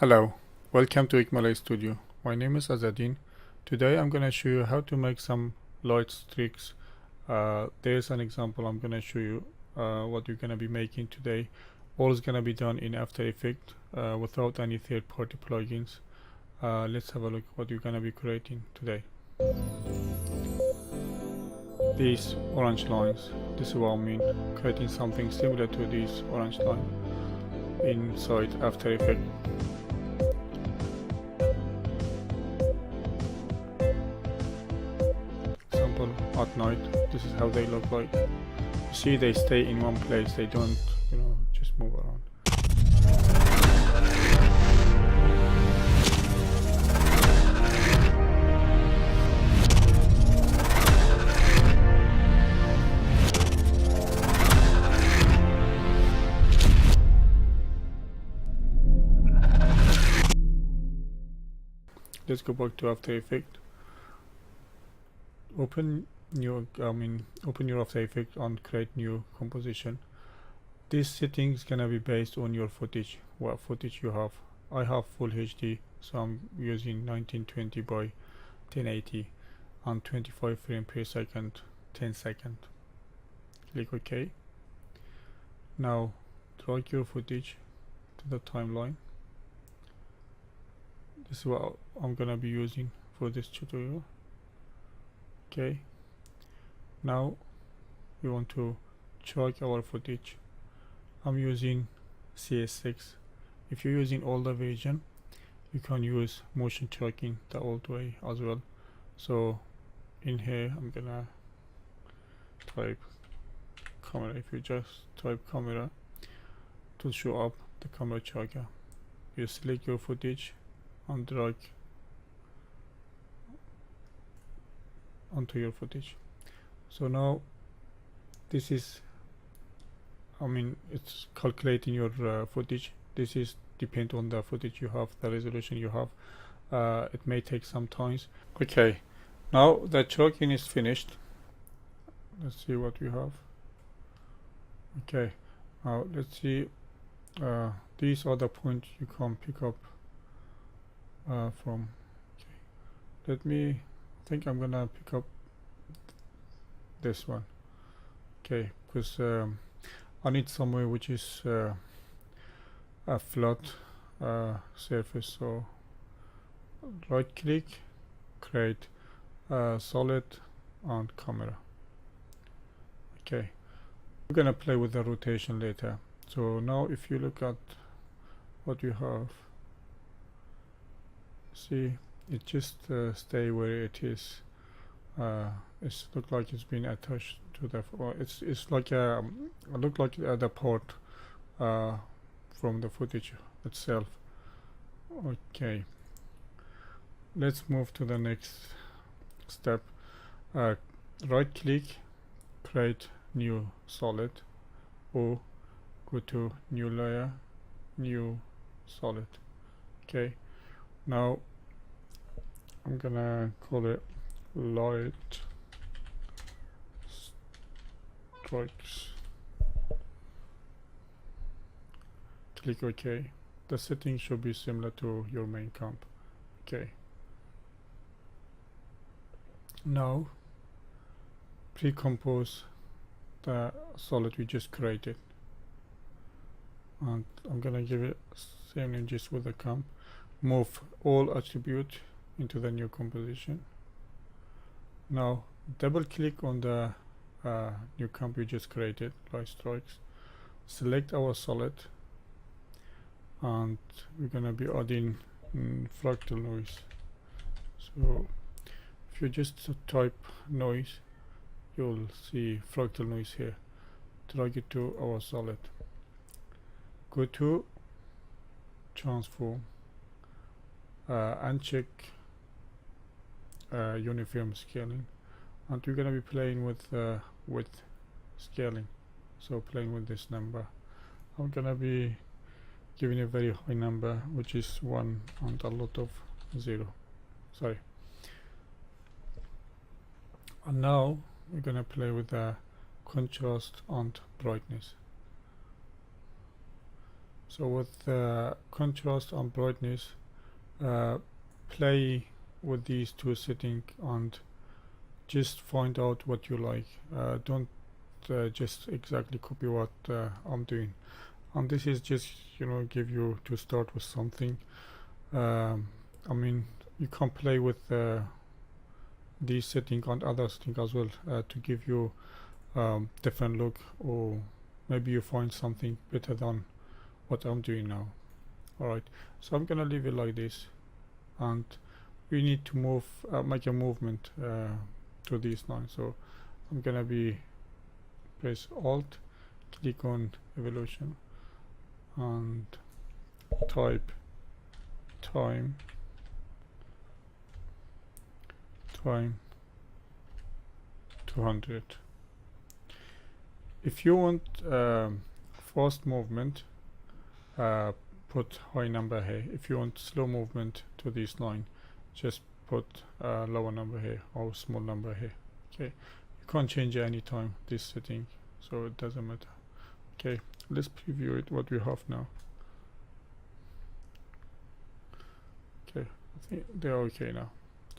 Hello, welcome to Ekmalay Studio. My name is Azadin. Today I'm gonna show you how to make some light streaks. There's an example I'm gonna show you what you're gonna be making today. All is gonna be done in After Effects without any third-party plugins. Let's have a look what you're gonna be creating today. These orange lines, this is what I mean, creating something similar to this orange line inside After Effects. At night, this is how they look like. You see, they stay in one place, they don't, just move around. Let's go back to After Effects. Open your After Effects and create new composition. This setting is gonna be based on your footage, what footage you have. I have full HD, so I'm using 1920 by 1080 and 25 frames per second, 10 seconds. Click OK. Now drag your footage to the timeline. This is what I'm gonna be using for this tutorial. Okay, now we want to track our footage. I'm using CS6. If you're using older version, you can use motion tracking the old way as well. So in here I'm gonna type camera. If you just type camera, to show up the camera tracker. You select your footage and drag onto your footage. So now this is, it's calculating your footage. This is depend on the footage you have, the resolution you have. It may take some time. Okay, now the tracking is finished. Let's see what we have. Okay, now let's see, these are the points you can pick up from. Okay, I think I'm gonna pick up this one. Okay, because I need somewhere which is a flat surface. So right click, create solid and camera. Okay, we're gonna play with the rotation later. So now if you look at what you have, see, it just stay where it is. It's look like it's been attached to the. It's like look like the port from the footage itself. Okay, let's move to the next step. Right click, create new solid, or go to new layer, new solid. Okay, now I'm gonna call it light strikes. Click OK. The setting should be similar to your main comp. Okay. Now pre-compose the solid we just created, and I'm gonna give it same name just with the comp. Move all attribute into the new composition. Now double click on the new comp we just created, light strikes. Select our solid, and we're gonna be adding fractal noise. So if you just type noise, you'll see fractal noise here. Drag it to our solid. Go to transform and check uniform scaling, and we're gonna be playing with width scaling. So playing with this number, I'm gonna be giving a very high number, which is 1 and a lot of 0. Sorry. And now we're gonna play with the contrast and brightness. So with contrast and brightness, play with these two settings and just find out what you like. Don't just exactly copy what I'm doing. And this is just, you know, give you to start with something. I mean, you can play with these settings and other settings as well to give you different look, or maybe you find something better than what I'm doing now. Alright, so I'm gonna leave it like this, and we need to move, make a movement to this line. So I'm gonna be press Alt, click on evolution, and type time 200. If you want fast movement, put high number here. If you want slow movement to this line, just put lower number here or small number here. Okay, you can't change any time this setting, so it doesn't matter. Okay, let's preview it what we have now. Okay, I think they're okay now.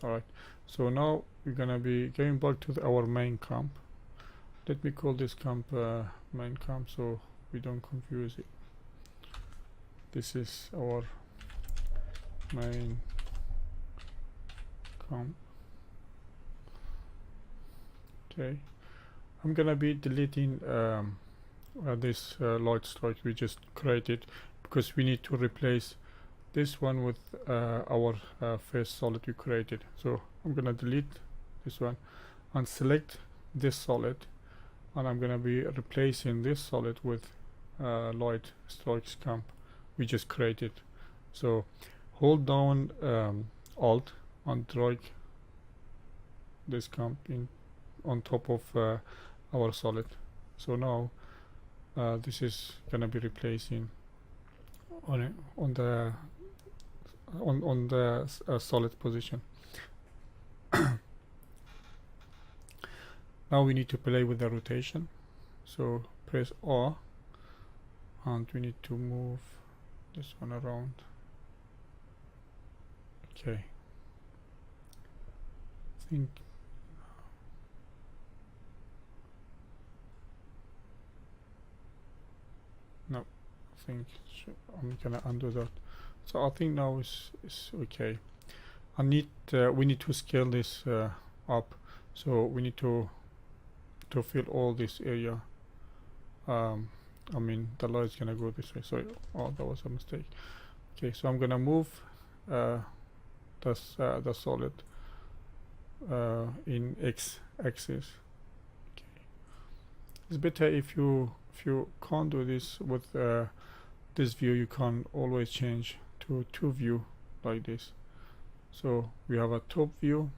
Alright, so now we're gonna be going back to our main camp. Let me call this camp main camp so we don't confuse it. This is our main camp. Okay, I'm gonna be deleting this light strike we just created, because we need to replace this one with our first solid we created. So I'm gonna delete this one and select this solid, and I'm gonna be replacing this solid with light strikes camp we just created. So hold down Alt and drag this camp in on top of our solid. So now this is gonna be replacing on the solid position. Now we need to play with the rotation, so press R and we need to move this one around. Okay, I think no, I think I'm gonna undo that. So I think now it's okay. I need we need to scale this up, so we need to fill all this area. I mean the light is gonna go this way. Sorry, oh, that was a mistake. Okay, so I'm gonna move the solid in X axis. Okay, it's better if you can't do this with this view. You can always change to two view like this. So we have a top view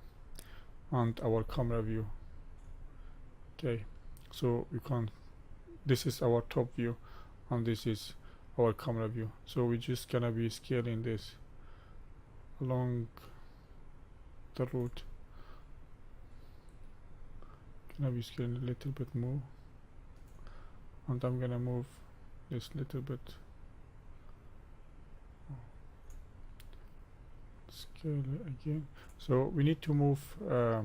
and our camera view. Okay, so we can, this is our top view and this is our camera view. So we're just gonna be scaling this along the route. Gonna be scaling a little bit more, and I'm gonna move this little bit. Scale it again. So we need to move our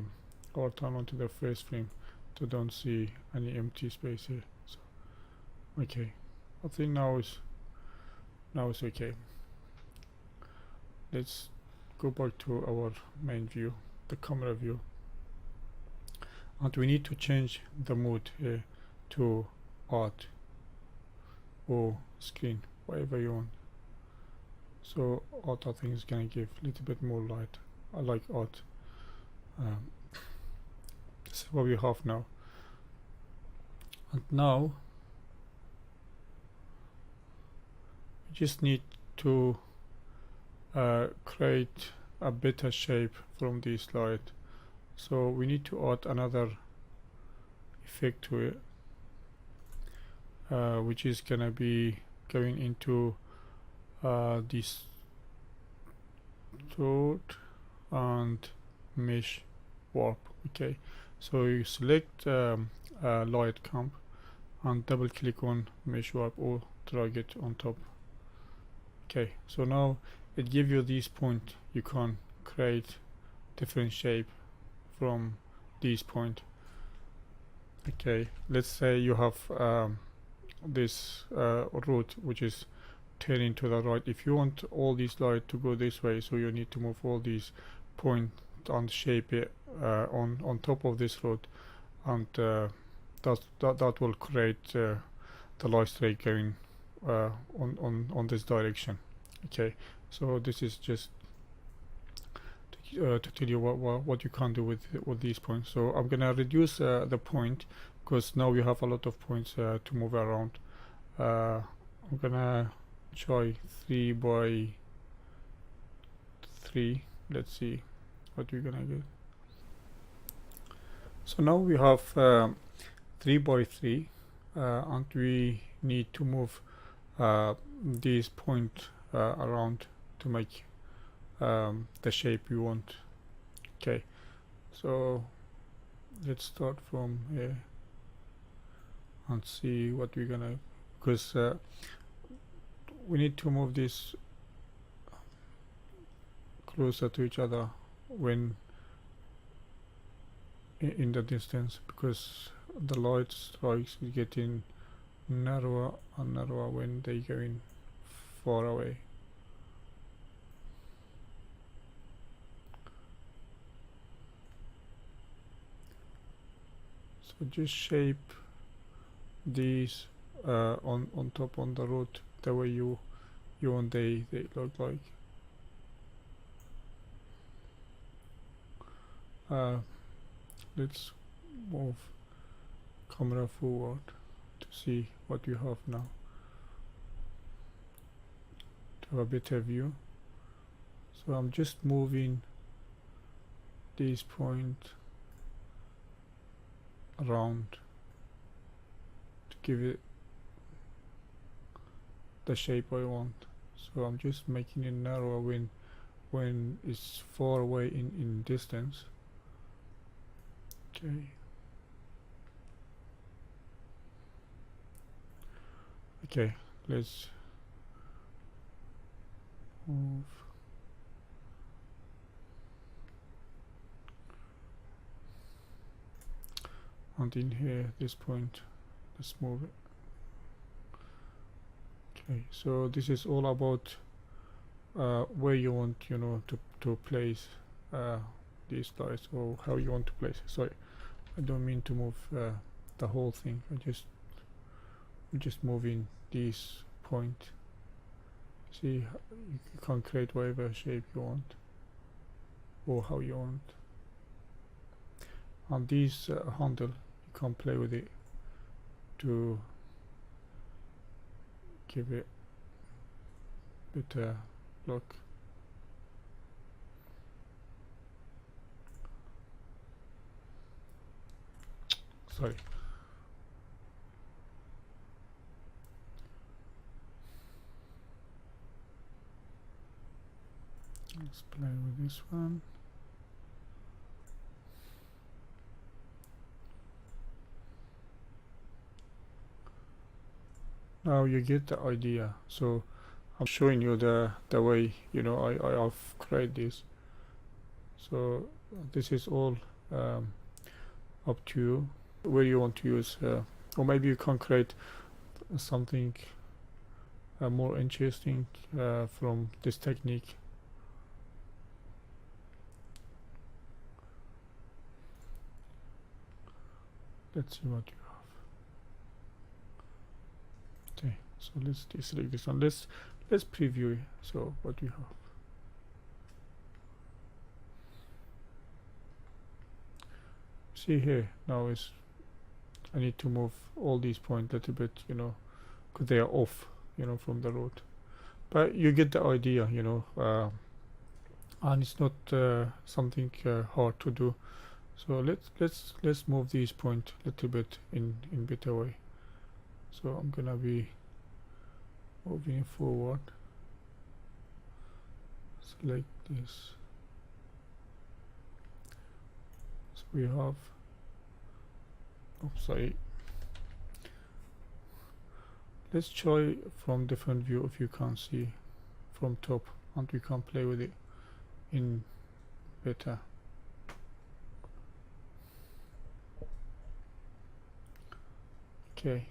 timeline to the first frame to don't see any empty space here. So okay, I think now it's okay. Let's go back to our main view, the camera view, and we need to change the mode here to art or screen, whatever you want. So art, I think, is gonna give a little bit more light. I like art. This is what we have now. And now we just need to create a better shape from this light. So we need to add another effect to it, which is gonna be going into this dot and mesh warp. Okay, so you select light camp and double click on mesh warp or drag it on top Okay, so now it gives you this point. You can create different shape from this point. Okay, let's say you have this route which is turning to the right. If you want all these light to go this way, so you need to move all these points and shape it on top of this road, and that will create the light straight going on this direction. Okay, so this is just to tell you what you can do with these points. So I'm gonna reduce the point, because now we have a lot of points to move around. I'm gonna try 3 by 3. Let's see what we're gonna get. So now we have 3 by 3, and we need to move this point around to make the shape we want. Okay, so let's start from here and see what we're gonna, because we need to move this closer to each other when in the distance, because the light strikes is getting narrower and narrower when they going far away. So just shape these on top on the road the way you want they look like. Let's move camera forward to see what you have now, to have a better view. So I'm just moving this point around to give it the shape I want. So I'm just making it narrower when it's far away in distance. Okay. Okay, let's move. And in here, this point, let's move it. Okay, so this is all about where you want, to place these lights, or how you want to place it. Sorry, I don't mean to move the whole thing. I'm just moving this point. See, you can create whatever shape you want, or how you want. And this handle, you can play with it to give it better look. Sorry. Let's play with this one. Now you get the idea. So I'm showing you the way I've created this. So this is all up to you where you want to use, or maybe you can create something more interesting from this technique. Let's see what you have. Okay, so let's deselect this one. Let's preview it. So what we have. See here now is I need to move all these points a little bit, because they are off, from the road. But you get the idea, and it's not something hard to do. So let's move these points a little bit in better way. So I'm gonna be moving forward. Select this. So we have. Oops, sorry. Let's try from different view if you can't see. from top, and we can play with it in better. Okay.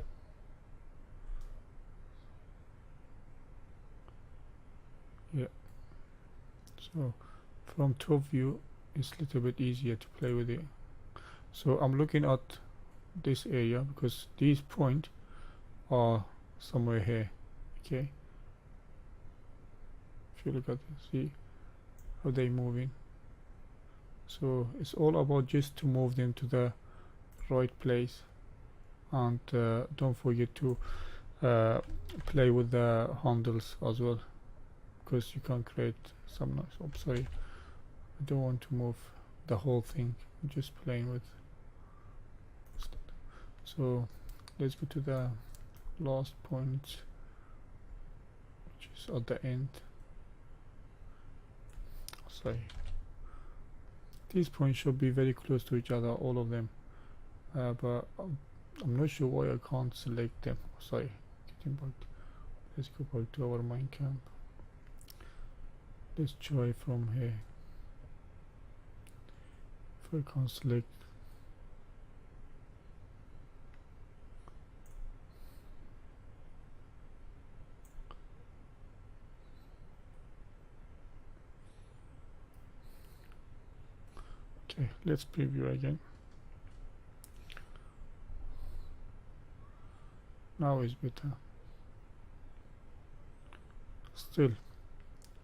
Yeah. So from top view, it's a little bit easier to play with it. So I'm looking at this area because these points are somewhere here. Okay. If you look at this, see how they moving. So it's all about just to move them to the right place, and don't forget to play with the handles as well, because you can create some noise. I'm sorry, I don't want to move the whole thing. I'm just playing with. So let's go to the last point, which is at the end. Sorry, these points should be very close to each other, all of them, but I'm not sure why I can't select them. Sorry, getting back. Let's go back to our mine camp. Let's try from here. If I can select, okay, let's preview again. Now is better. Still,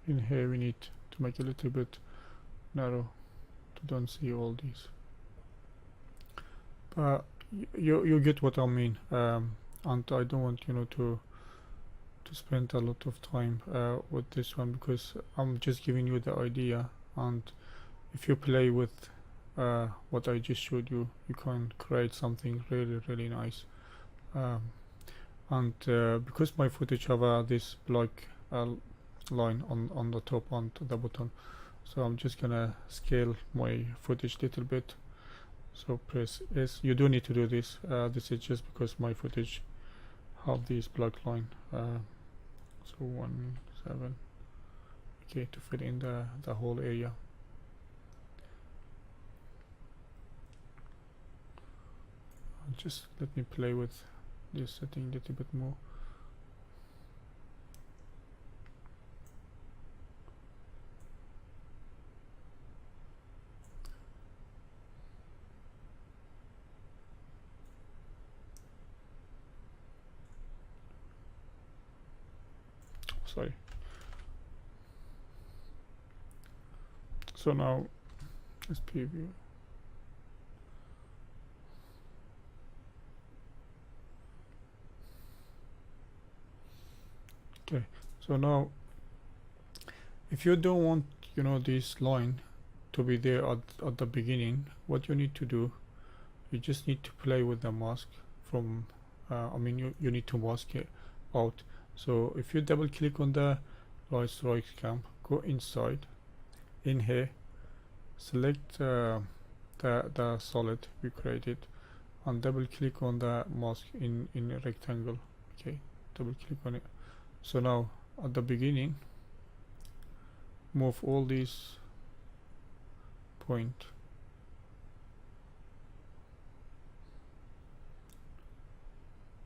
in here we need to make a little bit narrow to don't see all these. But you get what I mean, and I don't want to spend a lot of time with this one, because I'm just giving you the idea, and if you play with what I just showed you, you can create something really nice. And because my footage have this black line on the top and the bottom, so I'm just gonna scale my footage little bit. So press S. You do need to do this. This is just because my footage have this black line. So 1.7. Okay, to fit in the whole area. Just let me play with this setting a little bit more. Sorry. So now let's preview. Okay, so now if you don't want this line to be there at the beginning, what you need to do, you just need to play with the mask from I mean you need to mask it out. So if you double click on the right camp, go inside, in here, select the solid we created, and double click on the mask in a rectangle. Okay, double click on it. So now at the beginning, move all these point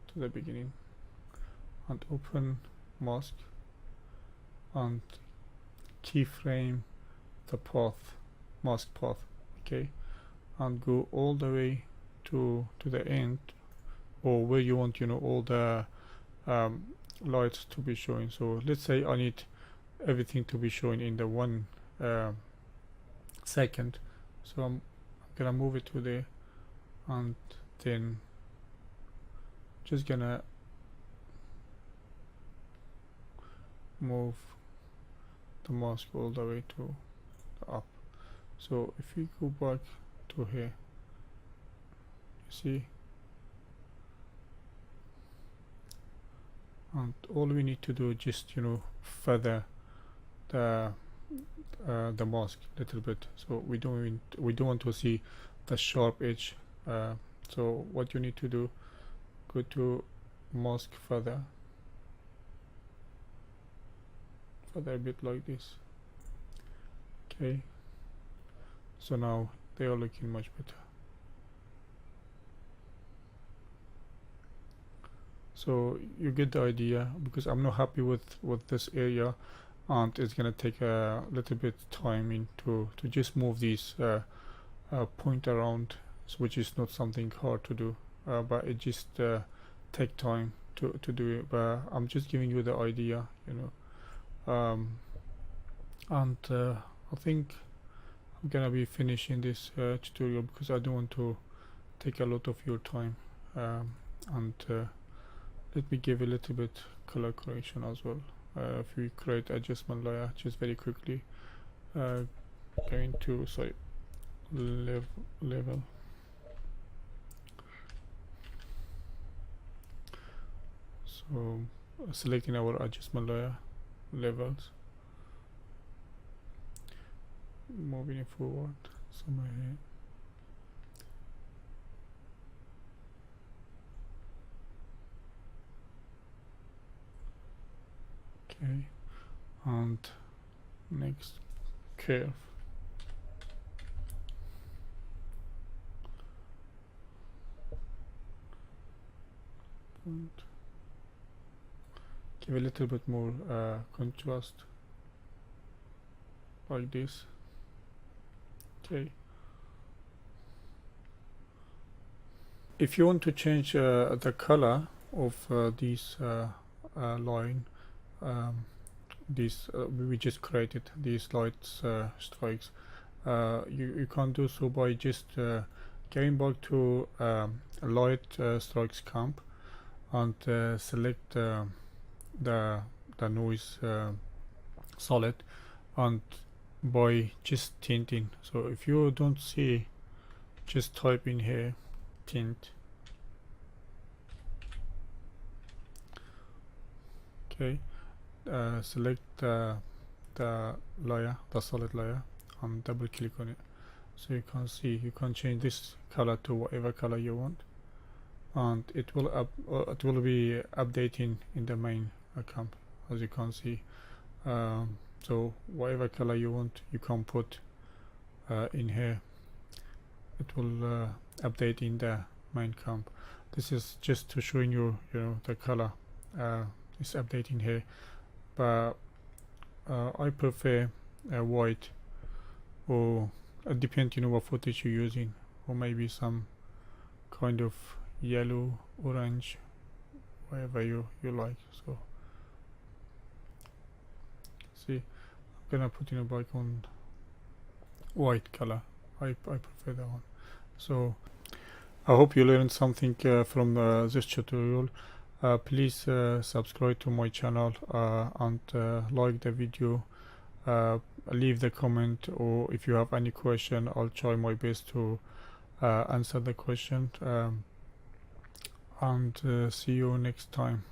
to the beginning, and open mask and keyframe the path, mask path. Okay, and go all the way to the end, or where you want all the lights to be showing. So let's say I need everything to be showing in the 1 second, so I'm gonna move it to there, and then just gonna move the mask all the way to the up. So if we go back to here, you see, and all we need to do is just feather the mask a little bit, so we don't want to see the sharp edge. So what you need to do, go to mask feather, further a bit like this. Okay, so now they are looking much better. So you get the idea, because I'm not happy with this area, and it's gonna take a little bit time to just move these point around, which is not something hard to do, but it just take time to do it. But I'm just giving you the idea, you know. And I think I'm gonna be finishing this tutorial, because I don't want to take a lot of your time. And let me give a little bit color correction as well. If we create adjustment layer, just very quickly, going to level. So selecting our adjustment layer, levels, moving it forward somewhere here. Okay, and next curve. And give a little bit more contrast, like this. Okay. If you want to change the color of this line, we just created these light strikes, you can do so by just going back to light strikes camp, and select the noise solid, and by just tinting. So if you don't see, just type in here tint. Okay, select the layer, the solid layer, and double click on it, so you can see, you can change this color to whatever color you want, and it will be updating in the main camp, as you can see. So whatever color you want, you can put in here. It will update in the main camp. This is just to showing you, the color is updating here. But I prefer white, or it depends, what footage you're using, or maybe some kind of yellow, orange, whatever you like. So see, I'm gonna put back on white color. I prefer that one. So I hope you learned something from this tutorial. Please subscribe to my channel, and like the video, leave the comment, or if you have any question, I'll try my best to answer the question, and see you next time.